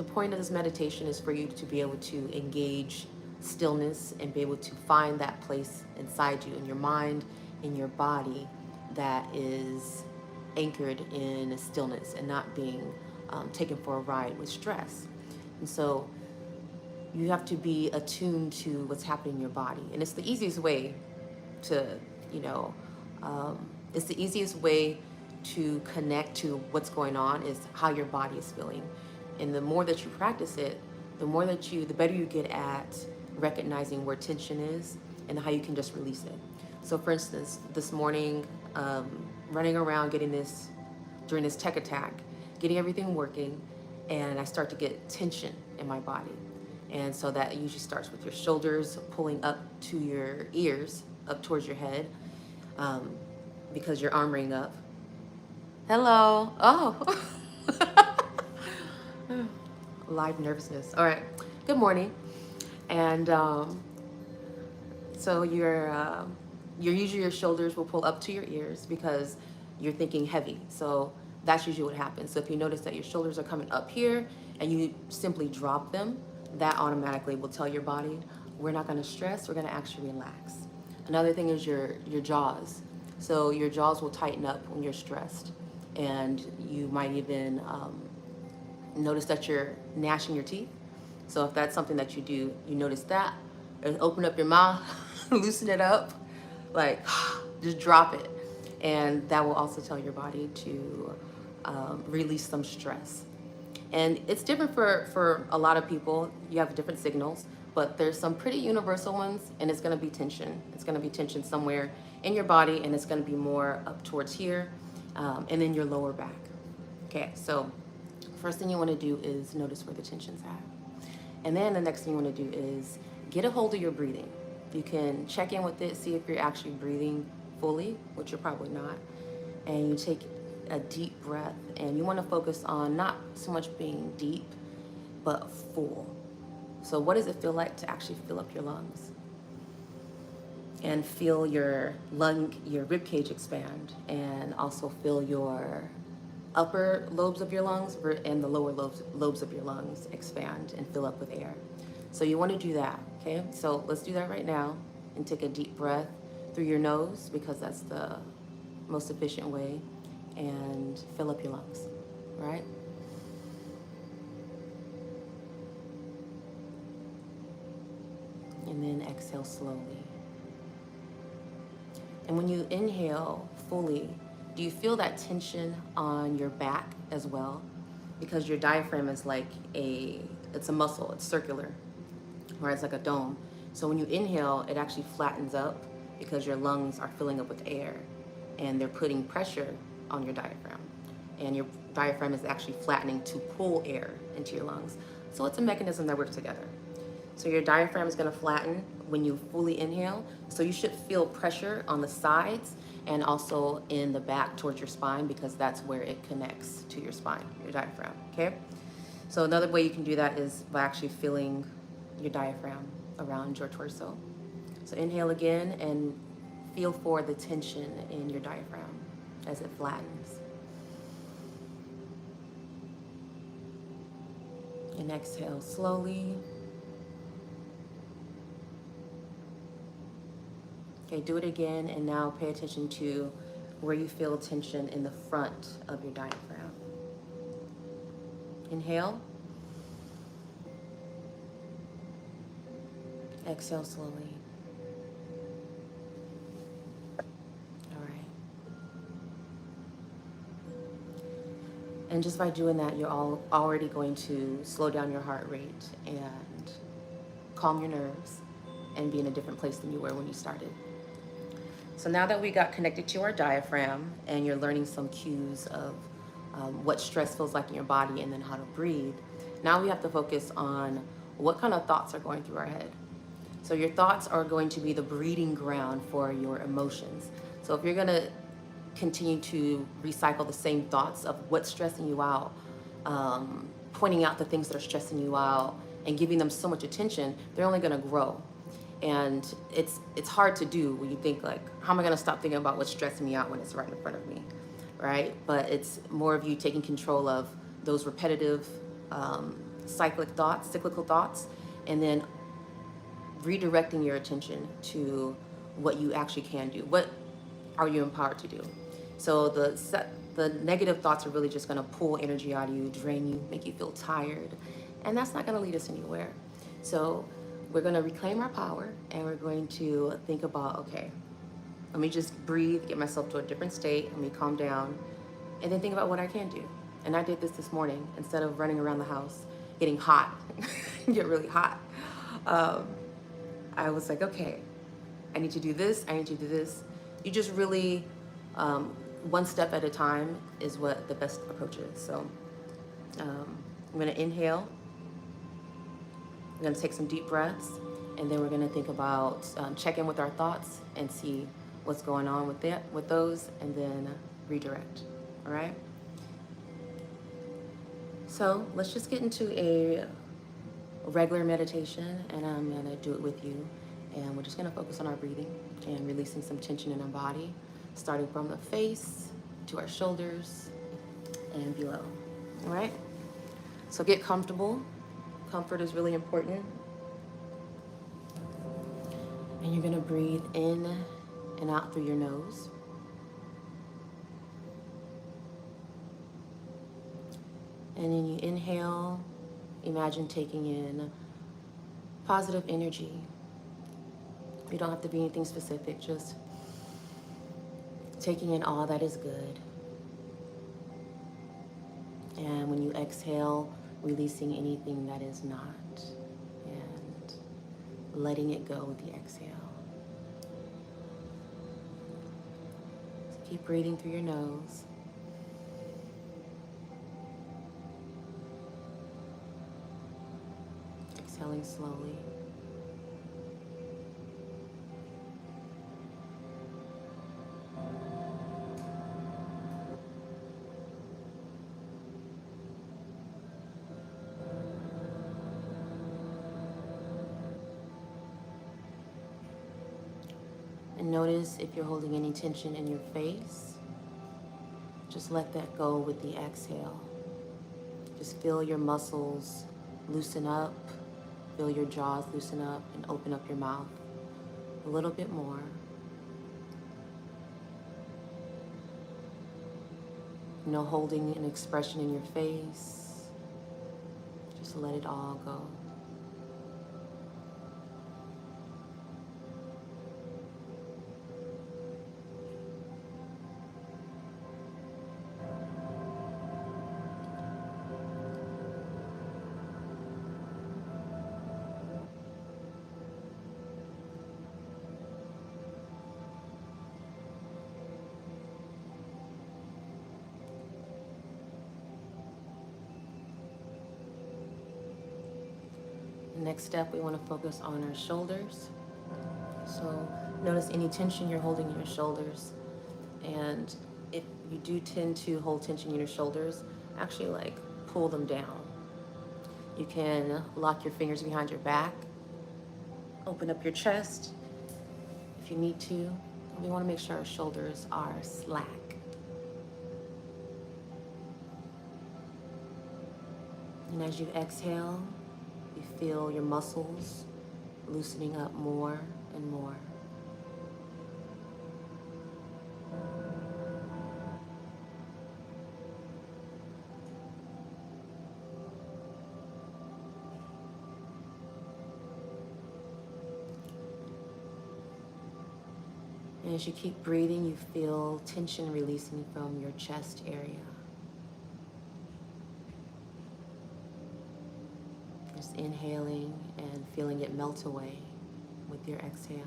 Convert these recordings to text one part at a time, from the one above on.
the point of this meditation is for you to be able to engage stillness and be able to find that place inside you, in your mind, in your body, that is anchored in stillness and not being taken for a ride with stress. And so you have to be attuned to what's happening in your body. And it's the easiest way to, you know, it's the easiest way to connect to what's going on is how your body is feeling. And the more that you practice it, the better you get at recognizing where tension is and how you can just release it. So for instance, this morning, running around during this tech attack, getting everything working, and I start to get tension in my body. And so that usually starts with your shoulders pulling up to your ears, up towards your head, because you're armoring up. Hello. Oh. Live nervousness. All right. Good morning. And so usually your shoulders will pull up to your ears because you're thinking heavy. So that's usually what happens. So if you notice that your shoulders are coming up here and you simply drop them, that automatically will tell your body, we're not going to stress, we're going to actually relax. Another thing is your jaws. So your jaws will tighten up when you're stressed. And you might even notice that you're gnashing your teeth. So if that's something that you do, you notice that, and open up your mouth, loosen it up, like just drop it. And that will also tell your body to release some stress. And it's different for a lot of people. You have different signals, but there's some pretty universal ones, and it's gonna be tension. It's gonna be tension somewhere in your body, and it's gonna be more up towards here, and then your lower back. Okay, so first thing you wanna do is notice where the tension's at. And then the next thing you wanna do is get a hold of your breathing. You can check in with it, see if you're actually breathing fully, which you're probably not. And you take a deep breath, and you want to focus on not so much being deep, but full. So what does it feel like to actually fill up your lungs? And feel your rib cage expand, and also feel your upper lobes of your lungs and the lower lobes of your lungs expand and fill up with air. So you want to do that, okay? So let's do that right now, and take a deep breath through your nose, because that's the most efficient way, and fill up your lungs, right? And then exhale slowly. And when you inhale fully, do you feel that tension on your back as well? Because your diaphragm is like it's a muscle, it's circular, or it's like a dome. So when you inhale, it actually flattens up because your lungs are filling up with air, and they're putting pressure on your diaphragm. And your diaphragm is actually flattening to pull air into your lungs. So it's a mechanism that works together. So your diaphragm is gonna flatten when you fully inhale. So you should feel pressure on the sides and also in the back towards your spine, because that's where it connects to your spine, your diaphragm, okay? So another way you can do that is by actually feeling your diaphragm around your torso. So inhale again and feel for the tension in your diaphragm as it flattens. And exhale slowly. Okay, do it again, and now pay attention to where you feel tension in the front of your diaphragm. Inhale. Exhale slowly. And just by doing that, you're already going to slow down your heart rate and calm your nerves and be in a different place than you were when you started. So now that we got connected to our diaphragm, and you're learning some cues of what stress feels like in your body and then how to breathe, now we have to focus on what kind of thoughts are going through our head. So your thoughts are going to be the breeding ground for your emotions. So if you're gonna continue to recycle the same thoughts of what's stressing you out, pointing out the things that are stressing you out and giving them so much attention, they're only gonna grow. And it's hard to do when you think like, how am I gonna stop thinking about what's stressing me out when it's right in front of me, right? But it's more of you taking control of those repetitive cyclical thoughts, and then redirecting your attention to what you actually can do. What are you empowered to do? So the negative thoughts are really just going to pull energy out of you, drain you, make you feel tired, and that's not going to lead us anywhere. So we're going to reclaim our power, and we're going to think about, okay, let me just breathe, get myself to a different state, let me calm down, and then think about what I can do. And I did this morning. Instead of running around the house getting hot, get really hot, I was like, okay, I need to do this, I need to do this. You just really, one step at a time is what the best approach is. So I'm gonna inhale, we're gonna take some deep breaths, and then we're gonna think about, check in with our thoughts and see what's going on with those, and then redirect, all right? So let's just get into a regular meditation, and I'm gonna do it with you. And we're just gonna focus on our breathing and releasing some tension in our body, starting from the face to our shoulders and below, all right? So get comfortable. Comfort is really important. And you're gonna breathe in and out through your nose. And then you inhale, imagine taking in positive energy. You don't have to be anything specific, just taking in all that is good. And when you exhale, releasing anything that is not, and letting it go with the exhale. So keep breathing through your nose. Exhaling slowly. And notice if you're holding any tension in your face, just let that go with the exhale. Just feel your muscles loosen up, feel your jaws loosen up, and open up your mouth a little bit more. No holding an expression in your face, just let it all go. Next step, we want to focus on our shoulders. So notice any tension you're holding in your shoulders. And if you do tend to hold tension in your shoulders, actually like pull them down. You can lock your fingers behind your back, open up your chest if you need to. We want to make sure our shoulders are slack. And as you exhale, you feel your muscles loosening up more and more. And as you keep breathing, you feel tension releasing from your chest area. Just inhaling and feeling it melt away with your exhale.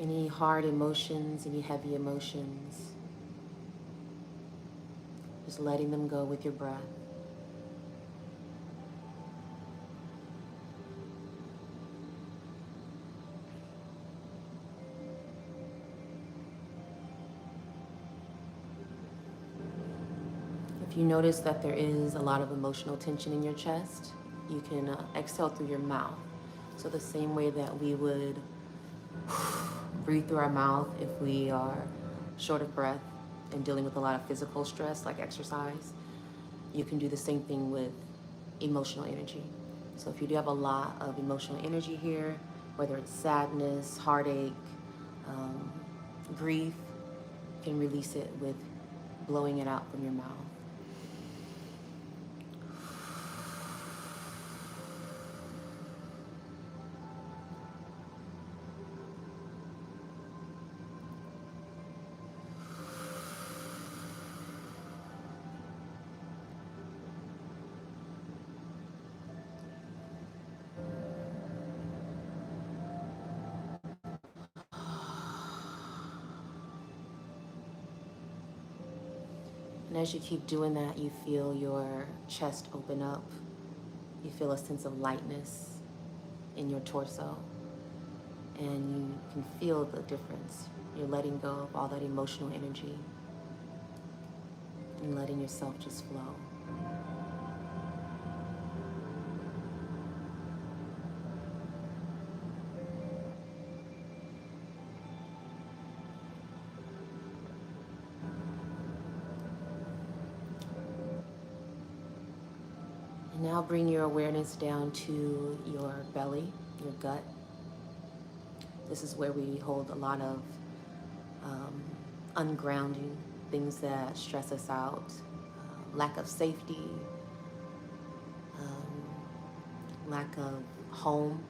Any hard emotions, any heavy emotions, just letting them go with your breath. If you notice that there is a lot of emotional tension in your chest, you can exhale through your mouth. So the same way that we would breathe through our mouth if we are short of breath and dealing with a lot of physical stress like exercise, You can do the same thing with emotional energy. So if you do have a lot of emotional energy here, whether it's sadness, heartache, um, grief, you can release it with blowing it out from your mouth. And as you keep doing that, you feel your chest open up. You feel a sense of lightness in your torso. And you can feel the difference. You're letting go of all that emotional energy and letting yourself just flow. And now bring your awareness down to your belly, your gut. This is where we hold a lot of ungrounding, things that stress us out, lack of safety, lack of home,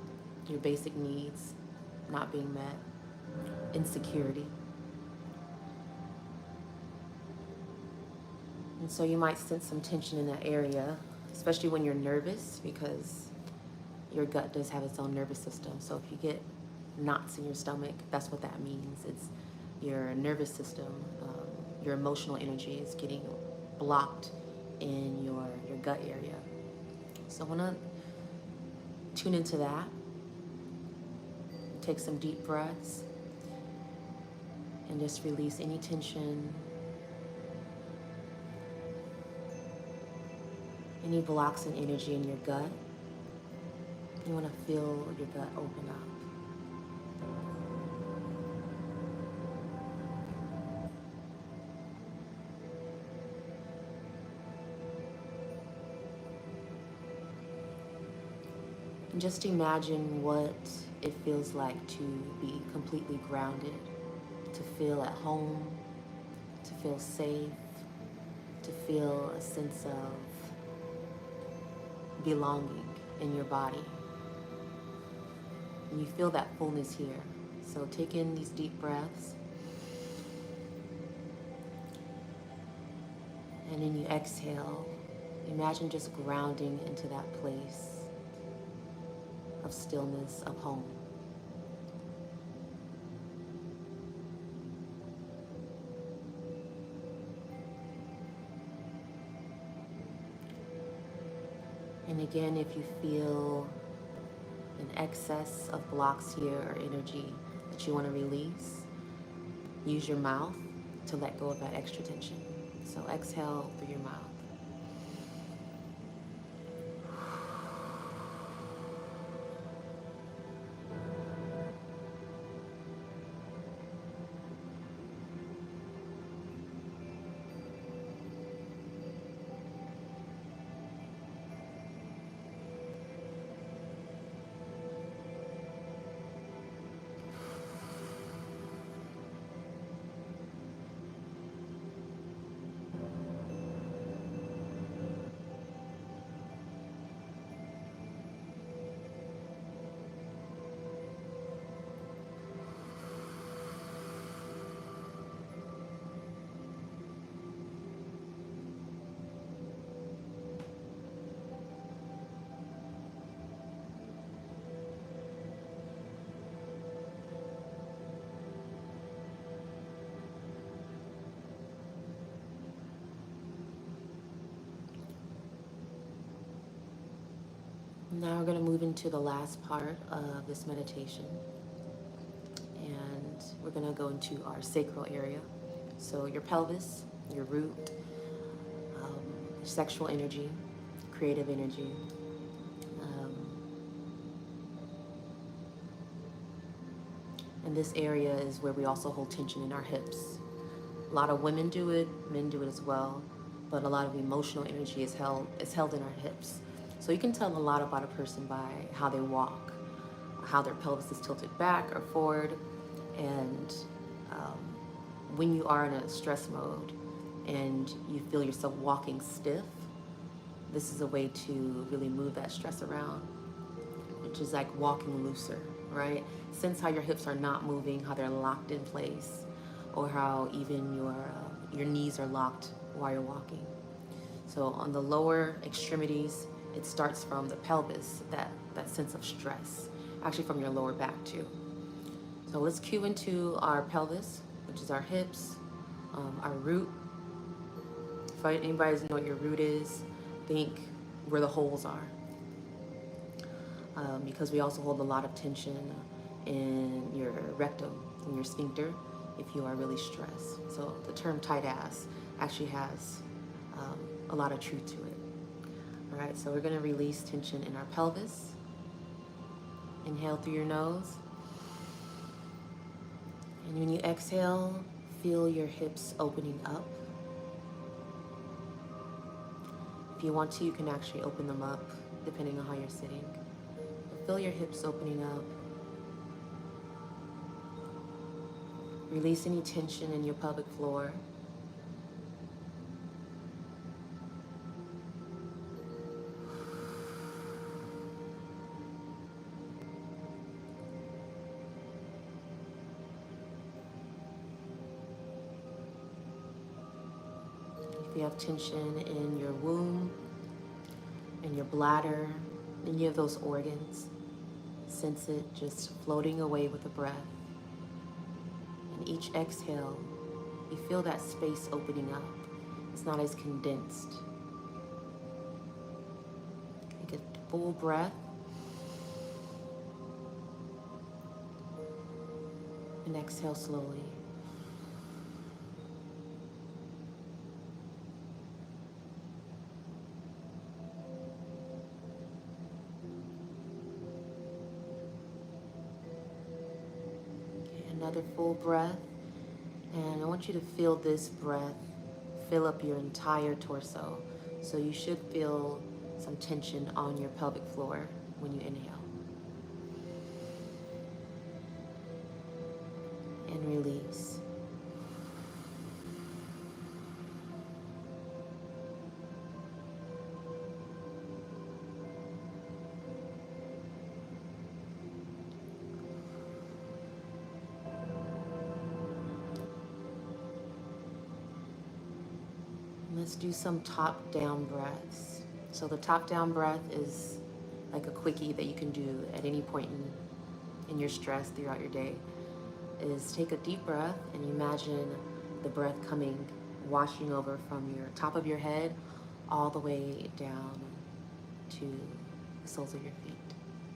your basic needs not being met, insecurity. And so you might sense some tension in that area, especially when you're nervous, because your gut does have its own nervous system. So if you get knots in your stomach, that's what that means. It's your nervous system, your emotional energy is getting blocked in your gut area. So I want to tune into that. Take some deep breaths and just release any tension, any blocks in energy in your gut. You want to feel your gut open up. And just imagine what it feels like to be completely grounded, to feel at home, to feel safe, to feel a sense of belonging in your body. And you feel that fullness here. So take in these deep breaths. And then you exhale. Imagine just grounding into that place of stillness, of home. And again, if you feel an excess of blocks here or energy that you want to release, use your mouth to let go of that extra tension. So exhale through your mouth. Now we're going to move into the last part of this meditation. And we're going to go into our sacral area. So your pelvis, your root, sexual energy, creative energy. And this area is where we also hold tension in our hips. A lot of women do it, men do it as well. but a lot of emotional energy is held in our hips. So you can tell a lot about a person by how they walk, how their pelvis is tilted back or forward, and um, when you are in a stress mode and you feel yourself walking stiff, this is a way to really move that stress around, which is like walking looser, right? Sense how your hips are not moving, how they're locked in place, or how even your knees are locked while you're walking. So on the lower extremities, it starts from the pelvis, that sense of stress, actually from your lower back too. So let's cue into our pelvis, which is our hips, our root. If anybody doesn't know what your root is, think where the holes are. Because we also hold a lot of tension in your rectum, in your sphincter, if you are really stressed. So the term tight ass actually has a lot of truth to it. All right, so we're gonna release tension in our pelvis. Inhale through your nose. And when you exhale, feel your hips opening up. If you want to, you can actually open them up depending on how you're sitting. But feel your hips opening up. Release any tension in your pelvic floor. If you have tension in your womb, in your bladder, any of those organs, sense it just floating away with the breath. And each exhale, you feel that space opening up. It's not as condensed. Take a full breath. And exhale slowly. Another full breath, and I want you to feel this breath fill up your entire torso. So you should feel some tension on your pelvic floor when you inhale. And release. Let's do some top-down breaths. So the top-down breath is like a quickie that you can do at any point in your stress throughout your day. Is take a deep breath and imagine the breath coming, washing over from your top of your head all the way down to the soles of your feet.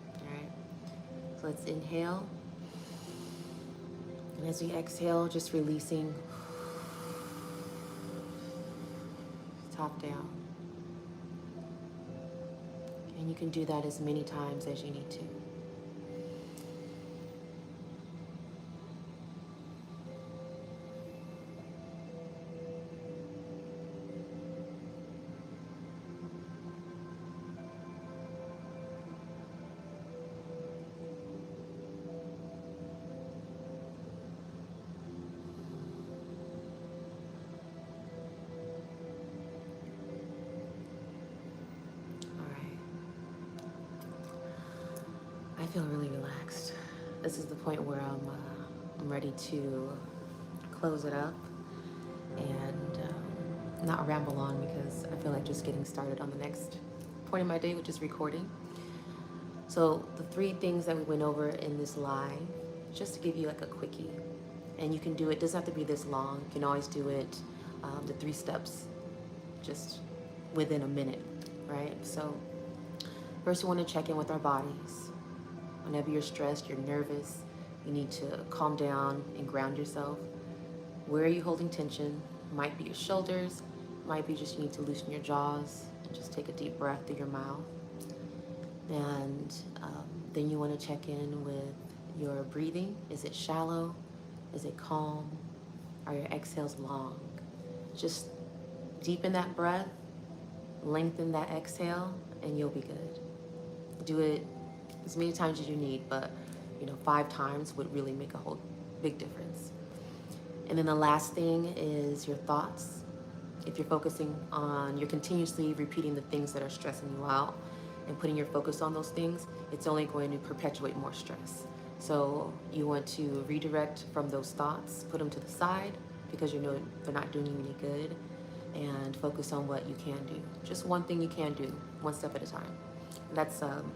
All right. So let's inhale. And as we exhale, just releasing top down. And you can do that as many times as you need to. I feel really relaxed. This is the point where I'm ready to close it up and not ramble on, because I feel like just getting started on the next point in my day, which is recording. So the 3 things that we went over in this live, just to give you like a quickie, and you can do it, doesn't have to be this long. You can always do it, the 3 steps, just within a minute, right? So first, we want to check in with our bodies. Whenever you're stressed, you're nervous, you need to calm down and ground yourself. Where are you holding tension? Might be your shoulders, might be just you need to loosen your jaws and just take a deep breath through your mouth. And then you want to check in with your breathing. Is it shallow? Is it calm? Are your exhales long? Just Deepen that breath, lengthen that exhale, and you'll be good. Do it as many times as you need, but 5 times would really make a whole big difference. And then the last thing is your thoughts. If you're continuously repeating the things that are stressing you out and putting your focus on those things, it's only going to perpetuate more stress. So you want to redirect from those thoughts, put them to the side because you know they're not doing you any good, and focus on what you can do. Just one thing you can do, one step at a time. That's